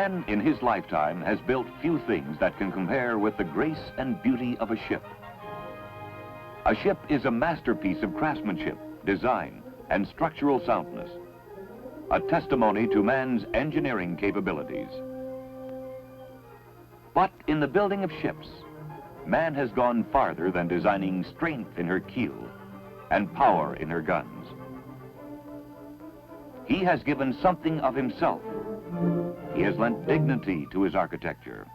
Man in his lifetime has built few things that can compare with the grace and beauty of a ship. A ship is a masterpiece of craftsmanship, design, and structural soundness, a testimony to man's engineering capabilities. But in the building of ships, man has gone farther than designing strength in her keel and power in her guns. He has given something of himself. He has lent dignity to his architecture.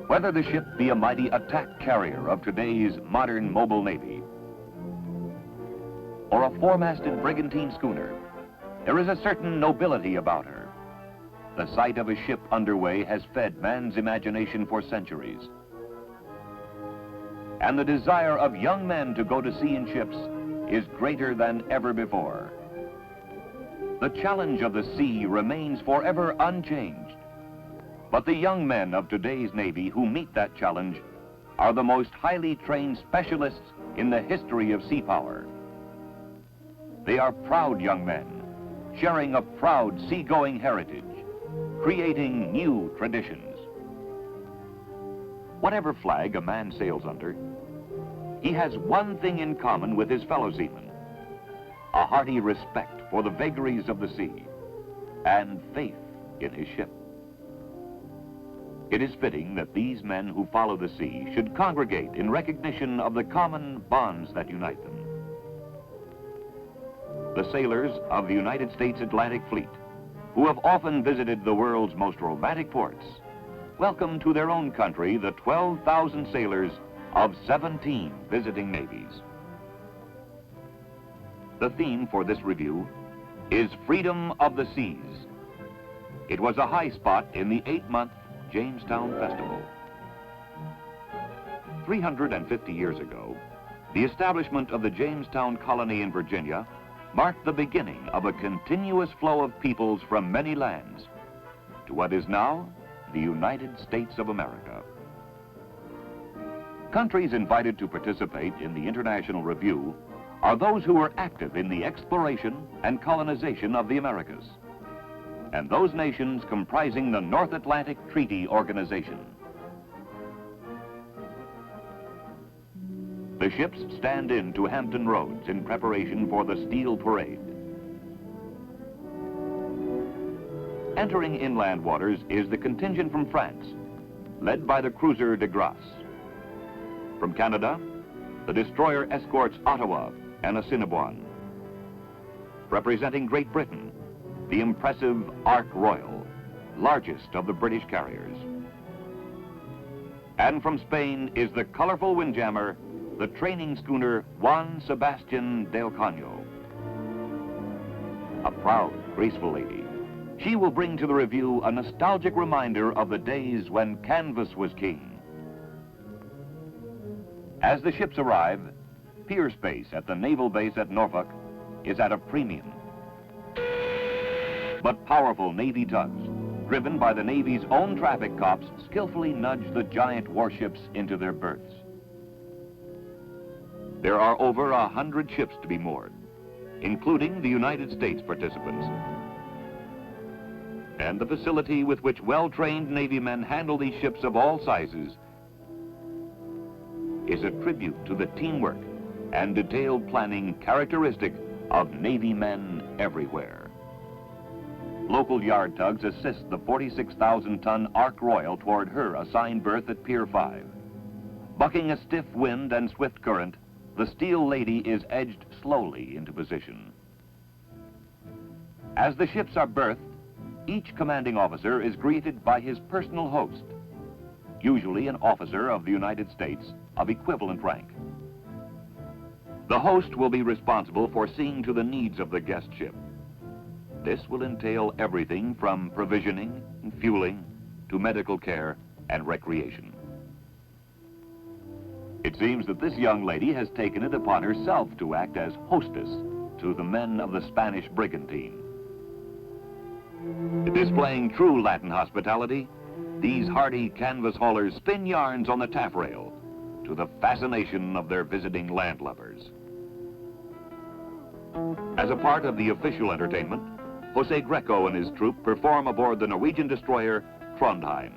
Whether the ship be a mighty attack carrier of today's modern mobile navy, or a four-masted brigantine schooner, there is a certain nobility about her. The sight of a ship underway has fed man's imagination for centuries. And the desire of young men to go to sea in ships is greater than ever before. The challenge of the sea remains forever unchanged. But the young men of today's Navy who meet that challenge are the most highly trained specialists in the history of sea power. They are proud young men, sharing a proud seagoing heritage, creating new traditions. Whatever flag a man sails under, he has one thing in common with his fellow seamen: a hearty respect for the vagaries of the sea and faith in his ship. It is fitting that these men who follow the sea should congregate in recognition of the common bonds that unite them. The sailors of the United States Atlantic Fleet, who have often visited the world's most romantic ports, welcome to their own country the 12,000 sailors of 17 visiting navies. The theme for this review is Freedom of the Seas. It was a high spot in the 8-month Jamestown Festival. 350 years ago, the establishment of the Jamestown colony in Virginia marked the beginning of a continuous flow of peoples from many lands to what is now the United States of America. Countries invited to participate in the International Review are those who were active in the exploration and colonization of the Americas, and those nations comprising the North Atlantic Treaty Organization. The ships stand in to Hampton Roads in preparation for the Steel Parade. Entering inland waters is the contingent from France, led by the cruiser de Grasse. From Canada, the destroyer escorts Ottawa and Assiniboine. Representing Great Britain, the impressive Ark Royal, largest of the British carriers. And from Spain is the colorful windjammer, the training schooner Juan Sebastian del Cano. A proud, graceful lady, she will bring to the review a nostalgic reminder of the days when canvas was king. As the ships arrive, pier space at the naval base at Norfolk is at a premium. But powerful Navy tugs, driven by the Navy's own traffic cops, skillfully nudge the giant warships into their berths. There are over 100 ships to be moored, including the United States participants. And the facility with which well-trained Navy men handle these ships of all sizes is a tribute to the teamwork and detailed planning characteristic of Navy men everywhere. Local yard tugs assist the 46,000-ton Ark Royal toward her assigned berth at Pier 5. Bucking a stiff wind and swift current, the Steel Lady is edged slowly into position. As the ships are berthed, each commanding officer is greeted by his personal host, usually an officer of the United States of equivalent rank. The host will be responsible for seeing to the needs of the guest ship. This will entail everything from provisioning and fueling to medical care and recreation. It seems that this young lady has taken it upon herself to act as hostess to the men of the Spanish brigantine. Displaying true Latin hospitality, these hardy canvas haulers spin yarns on the taffrail to the fascination of their visiting landlubbers. As a part of the official entertainment, Jose Greco and his troop perform aboard the Norwegian destroyer Trondheim.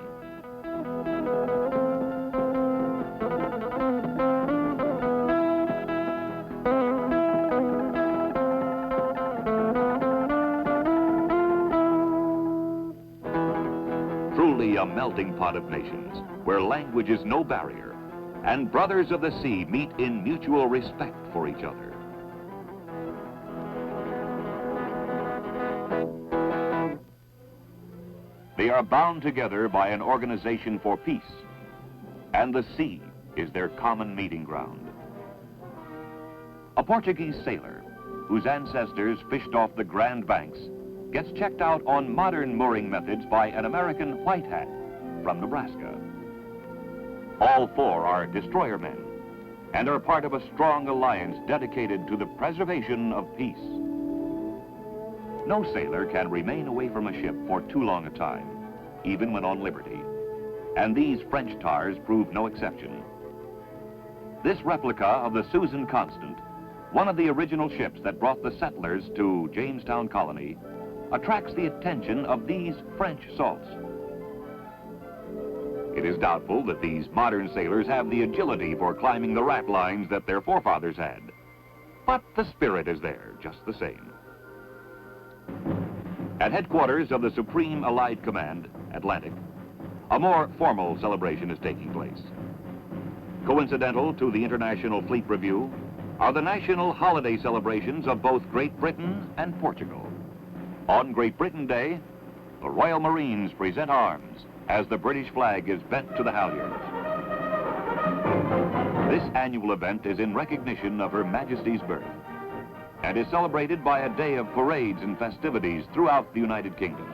Truly a melting pot of nations, where language is no barrier, and brothers of the sea meet in mutual respect for each other. They are bound together by an organization for peace, and the sea is their common meeting ground. A Portuguese sailor, whose ancestors fished off the Grand Banks, gets checked out on modern mooring methods by an American white hat from Nebraska. All four are destroyer men and are part of a strong alliance dedicated to the preservation of peace. No sailor can remain away from a ship for too long a time, even when on liberty, and these French tars prove no exception. This replica of the Susan Constant, one of the original ships that brought the settlers to Jamestown Colony, attracts the attention of these French salts. It is doubtful that these modern sailors have the agility for climbing the rat lines that their forefathers had, but the spirit is there just the same. At headquarters of the Supreme Allied Command, Atlantic, a more formal celebration is taking place. Coincidental to the International Fleet Review are the national holiday celebrations of both Great Britain and Portugal. On Great Britain Day, the Royal Marines present arms as the British flag is bent to the halyards. This annual event is in recognition of Her Majesty's birth and is celebrated by a day of parades and festivities throughout the United Kingdom.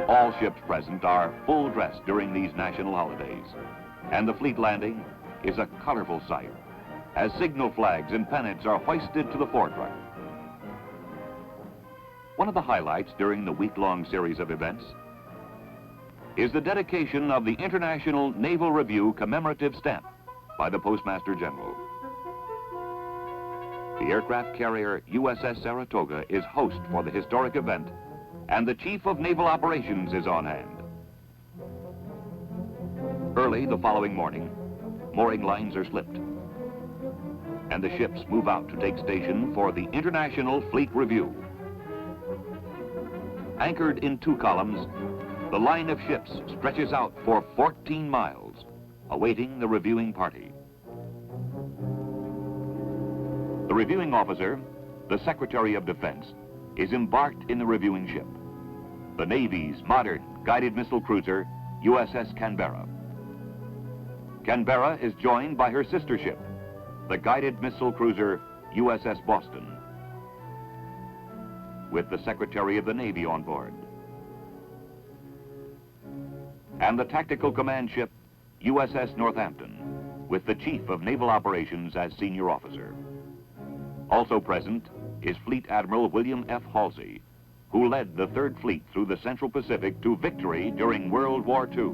All ships present are full dress during these national holidays, and the fleet landing is a colorful sight as signal flags and pennants are hoisted to the forefront. One of the highlights during the week-long series of events is the dedication of the International Naval Review commemorative stamp by the Postmaster General. The aircraft carrier USS Saratoga is host for the historic event, and the Chief of Naval Operations is on hand. Early the following morning, mooring lines are slipped, and the ships move out to take station for the International Fleet Review. Anchored in 2 columns, the line of ships stretches out for 14 miles, awaiting the reviewing party. The reviewing officer, the Secretary of Defense, is embarked in the reviewing ship, the Navy's modern guided missile cruiser, USS Canberra. Canberra is joined by her sister ship, the guided missile cruiser, USS Boston, with the Secretary of the Navy on board, and the tactical command ship, USS Northampton, with the Chief of Naval Operations as senior officer. Also present is Fleet Admiral William F. Halsey, who led the 3rd Fleet through the Central Pacific to victory during World War II.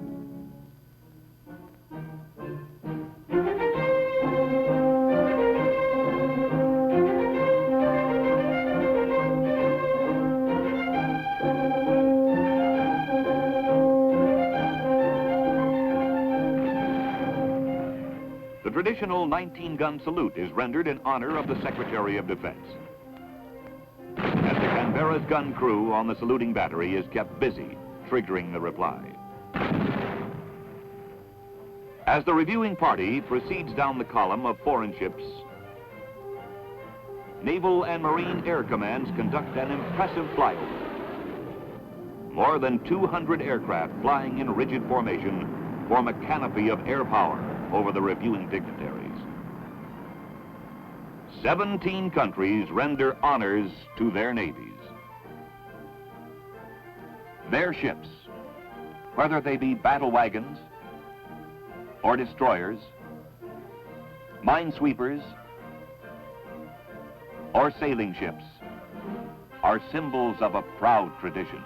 The traditional 19-gun salute is rendered in honor of the Secretary of Defense. And the Canberra's gun crew on the saluting battery is kept busy, triggering the reply. As the reviewing party proceeds down the column of foreign ships, Naval and Marine Air Commands conduct an impressive flyover. More than 200 aircraft flying in rigid formation form a canopy of air power over the reviewing dignitaries. 17 countries render honors to their navies. Their ships, whether they be battle wagons or destroyers, minesweepers, or sailing ships, are symbols of a proud tradition,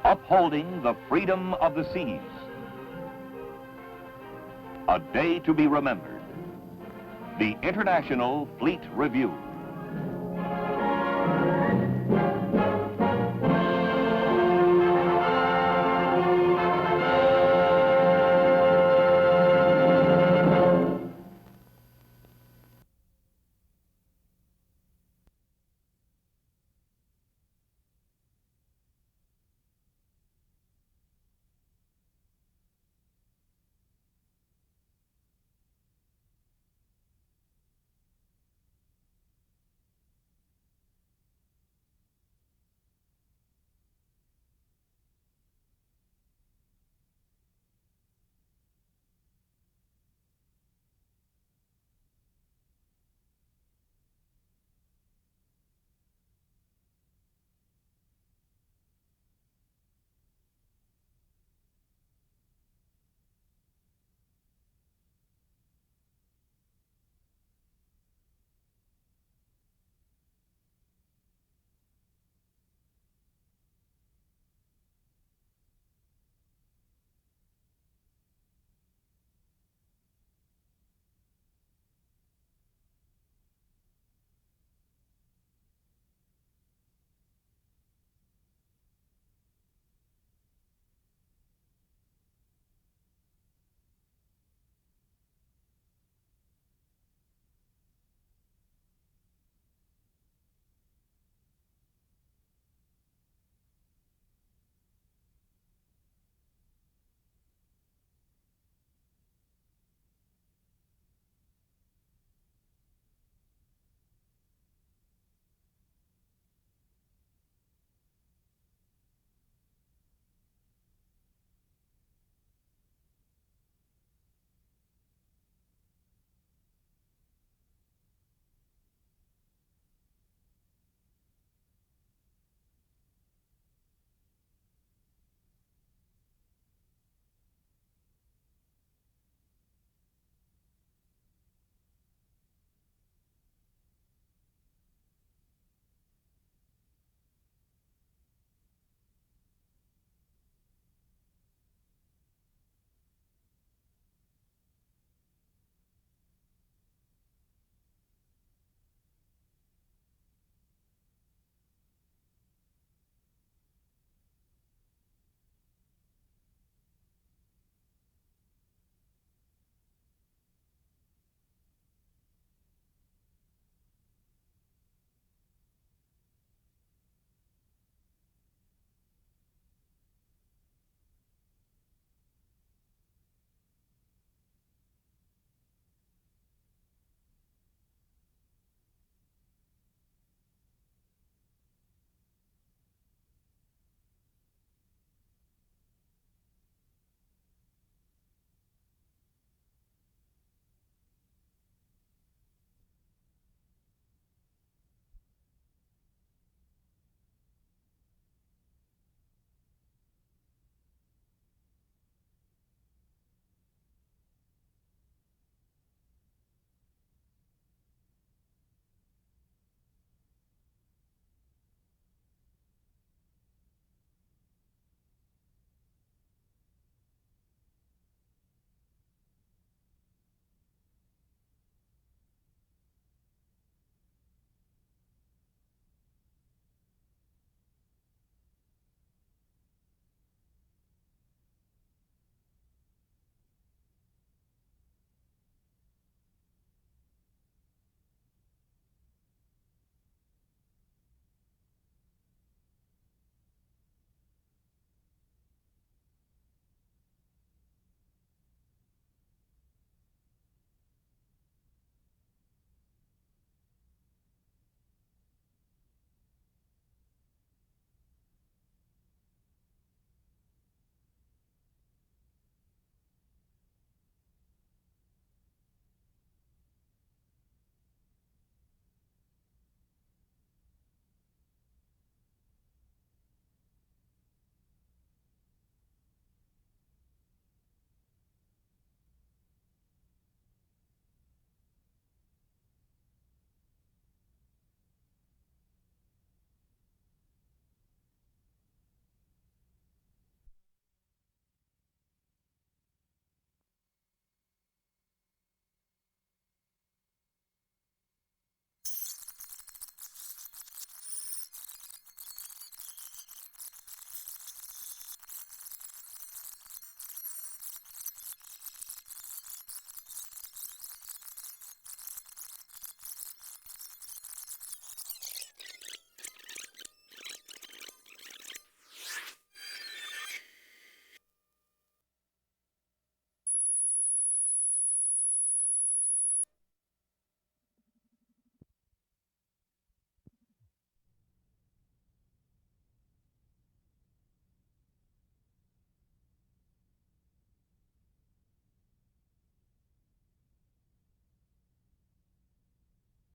upholding the freedom of the seas. A day to be remembered. The International Fleet Review.